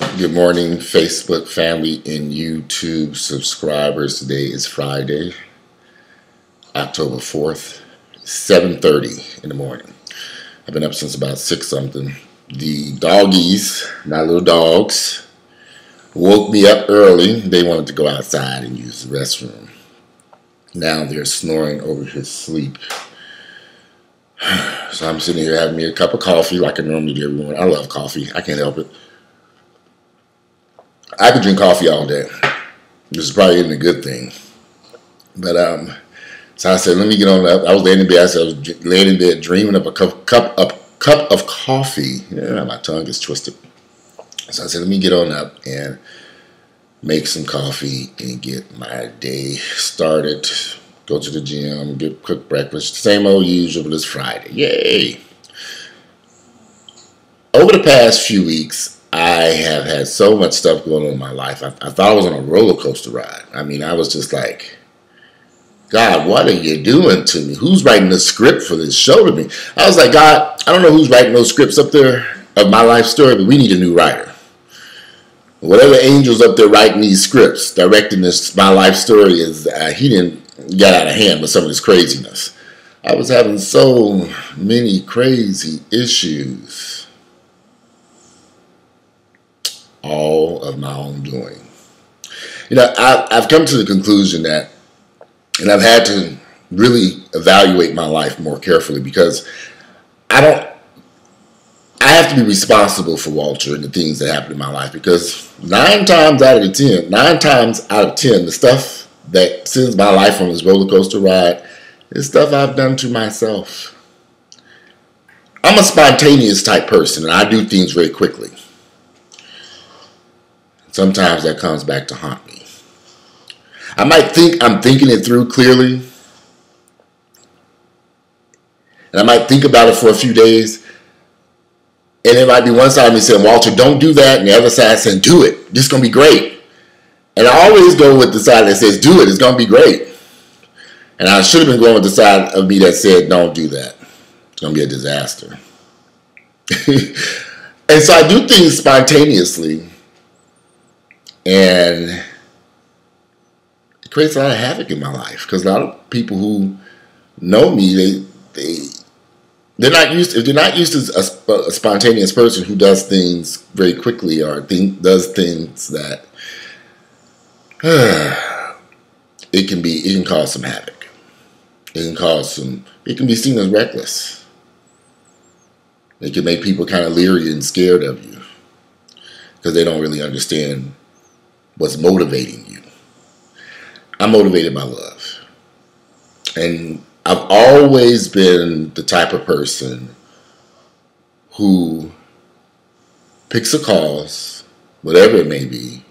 Good morning, Facebook family and YouTube subscribers. Today is Friday, October 4th, 7:30 in the morning. I've been up since about 6 something. The doggies, my little dogs, woke me up early. They wanted to go outside and use the restroom. Now they're snoring over his sleep. So I'm sitting here having me a cup of coffee like I normally do every morning. I love coffee. I can't help it. I could drink coffee all day. This is probably isn't a good thing. But so I said, let me get on up. I was laying in bed. I was laying in bed dreaming of a cup of coffee. Yeah, my tongue is twisted. So I said, let me get on up and make some coffee and get my day started. Go to the gym, cook breakfast. Same old usual, but it's Friday. Yay! Over the past few weeks, I have had so much stuff going on in my life. I thought I was on a roller coaster ride. I mean, I was just like, God, what are you doing to me? Who's writing the script for this show to me? I was like, God, I don't know who's writing those scripts up there of my life story, but we need a new writer. Whatever angel's up there writing these scripts, directing this my life story is, he didn't get out of hand with some of this craziness. I was having so many crazy issues. All of my own doing. You know, I've come to the conclusion that, and I've had to really evaluate my life more carefully because I have to be responsible for Walter and the things that happen in my life because 9 times out of 10, the stuff that sends my life on this roller coaster ride is stuff I've done to myself. I'm a spontaneous type person and I do things very quickly. Sometimes that comes back to haunt me. I might think I'm thinking it through clearly. And I might think about it for a few days. And it might be one side of me saying, Walter, don't do that. And the other side saying, do it. This is going to be great. And I always go with the side that says, do it. It's going to be great. And I should have been going with the side of me that said, don't do that. It's going to be a disaster. And so I do things spontaneously. And it creates a lot of havoc in my life because a lot of people who know me, they're not used to a spontaneous person who does things very quickly or does things that it can cause some havoc. It can be seen as reckless. It can make people kind of leery and scared of you because they don't really understand what's motivating you. I'm motivated by love. And I've always been the type of person who picks a cause, whatever it may be,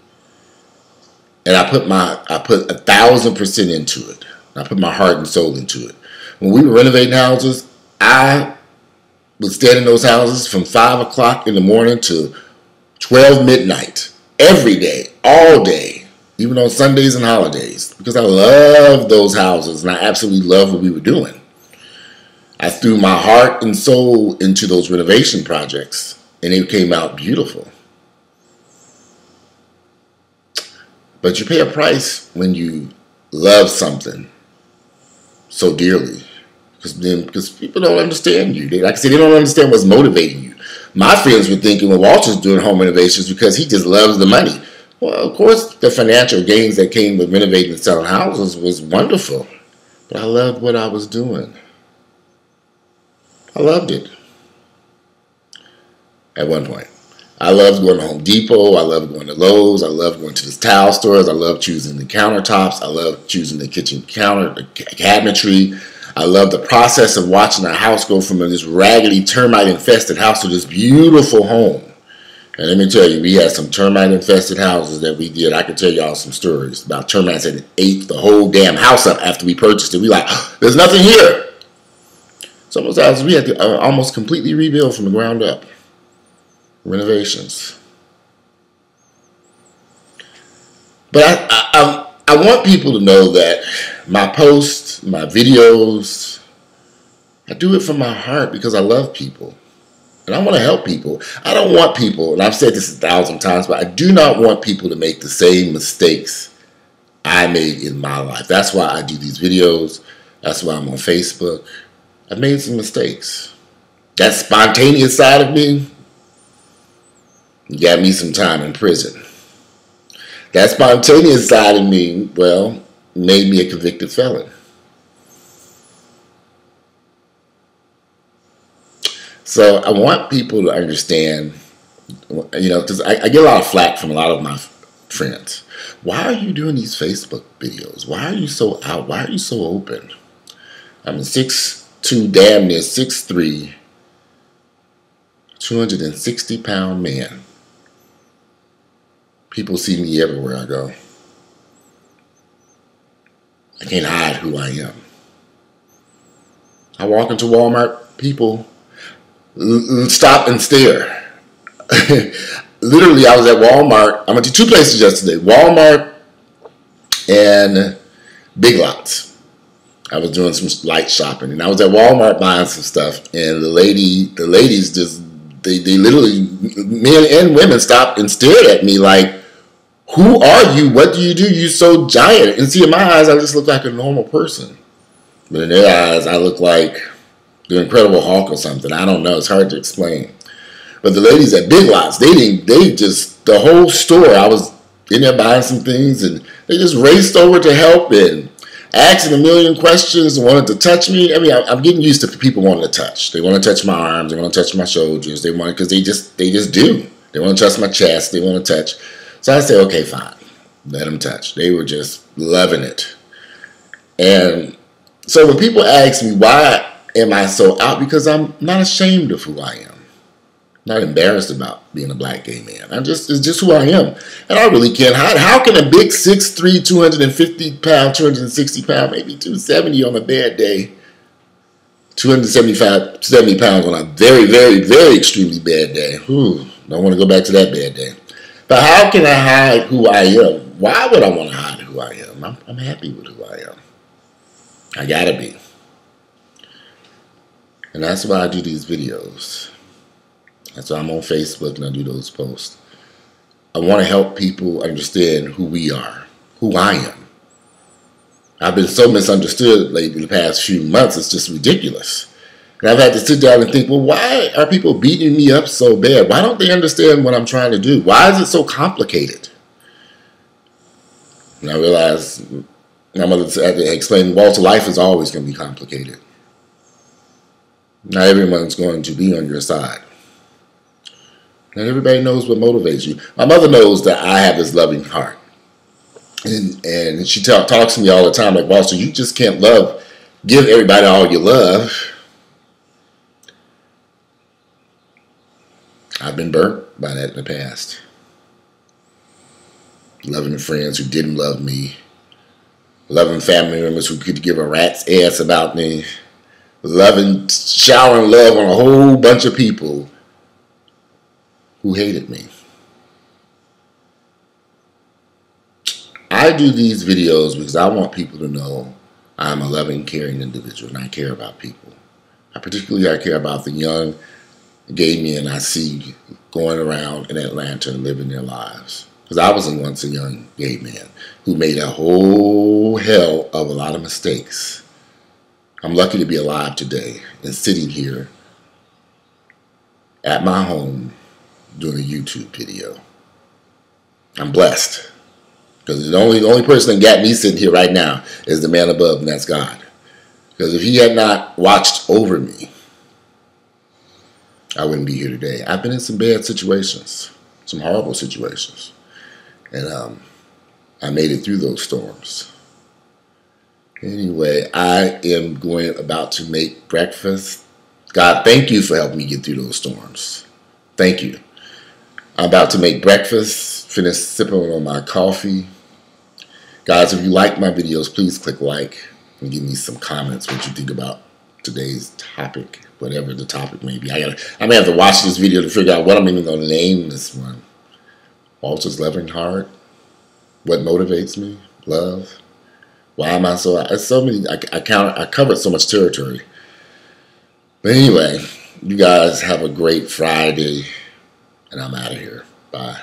and I put 1,000% into it. I put my heart and soul into it. When we were renovating houses, I would stand in those houses from 5 o'clock in the morning to 12 midnight. Every day, all day, even on Sundays and holidays, because I love those houses and I absolutely love what we were doing. I threw my heart and soul into those renovation projects and it came out beautiful. But you pay a price when you love something so dearly because people don't understand you. Like I said, they don't understand what's motivating you. My friends were thinking, well, Walter's doing home renovations because he just loves the money. Well, of course, the financial gains that came with renovating and selling houses was wonderful. But I loved what I was doing. I loved it. At one point. I loved going to Home Depot. I loved going to Lowe's. I loved going to the tile stores. I loved choosing the countertops. I loved choosing the kitchen counter, the cabinetry. I love the process of watching a house go from this raggedy, termite-infested house to this beautiful home. And let me tell you, we had some termite-infested houses that we did. I could tell y'all some stories about termites that ate the whole damn house up after we purchased it. We like, there's nothing here. Some of those houses we had to almost completely rebuild from the ground up. Renovations. But I want people to know that my posts, my videos, I do it from my heart because I love people. And I want to help people. I don't want people, and I've said this 1,000 times, but I do not want people to make the same mistakes I made in my life. That's why I do these videos. That's why I'm on Facebook. I've made some mistakes. That spontaneous side of me got me some time in prison. That spontaneous side of me, well, made me a convicted felon. So I want people to understand, because I get a lot of flack from a lot of my friends. Why are you doing these Facebook videos? Why are you so out? Why are you so open? I'm a 6'2", damn near 6'3", 260-pound man. People see me everywhere I go. I can't hide who I am. I walk into Walmart, people stop and stare. Literally, I was at Walmart. I went to 2 places yesterday, Walmart and Big Lots. I was doing some light shopping, and I was at Walmart buying some stuff, and the ladies just, they literally, men and women, stopped and stared at me like, who are you? What do? You're so giant. And see, in my eyes, I just look like a normal person. But in their eyes, I look like the Incredible Hulk or something. I don't know. It's hard to explain. But the ladies at Big Lots, the whole store, I was in there buying some things, and they just raced over to help and asking a million questions and wanted to touch me. I mean, I'm getting used to people wanting to touch. They want to touch my arms. They want to touch my shoulders. Because they just do. They want to touch my chest. They want to touch. So I say, okay, fine. Let them touch. They were just loving it. And so when people ask me, why am I so out? Because I'm not ashamed of who I am. Not embarrassed about being a black gay man. It's just who I am. And I really can't hide. How can a big 6'3", 250-pound, 260-pound, maybe 270 on a bad day, 70 pounds on a very, very, very extremely bad day? Don't want to go back to that bad day. But how can I hide who I am? Why would I want to hide who I am? I'm happy with who I am. I gotta be. And that's why I do these videos. That's why I'm on Facebook and I do those posts. I want to help people understand who we are, who I am. I've been so misunderstood lately the past few months, it's just ridiculous. And I've had to sit down and think, well, why are people beating me up so bad? Why don't they understand what I'm trying to do? Why is it so complicated? And I realized my mother had to explain, Walter, life is always going to be complicated. Not everyone's going to be on your side. Not everybody knows what motivates you. My mother knows that I have this loving heart. And she talks to me all the time like, Walter, you just can't give everybody all your love. I've been burnt by that in the past. Loving friends who didn't love me. Loving family members who could give a rat's ass about me. Showering love on a whole bunch of people who hated me. I do these videos because I want people to know I'm a loving, caring individual, and I care about people. I care about the young gay men I see going around in Atlanta and living their lives. Because I was once a young gay man who made a whole hell of a lot of mistakes. I'm lucky to be alive today and sitting here at my home doing a YouTube video. I'm blessed. Because the only person that got me sitting here right now is the man above, and that's God. Because if he had not watched over me, I wouldn't be here today. I've been in some bad situations, some horrible situations. And I made it through those storms. Anyway, I am about to make breakfast. God, thank you for helping me get through those storms. Thank you. I'm about to make breakfast, finish sipping on my coffee. Guys, if you like my videos, please click like and give me some comments what you think about today's topic, whatever the topic may be. I may have to watch this video to figure out what I'm even going to name this one. Walter's loving heart. What motivates me? Love. Why am I so? It's so many. I covered so much territory. But anyway, You guys have a great Friday, and I'm out of here. Bye.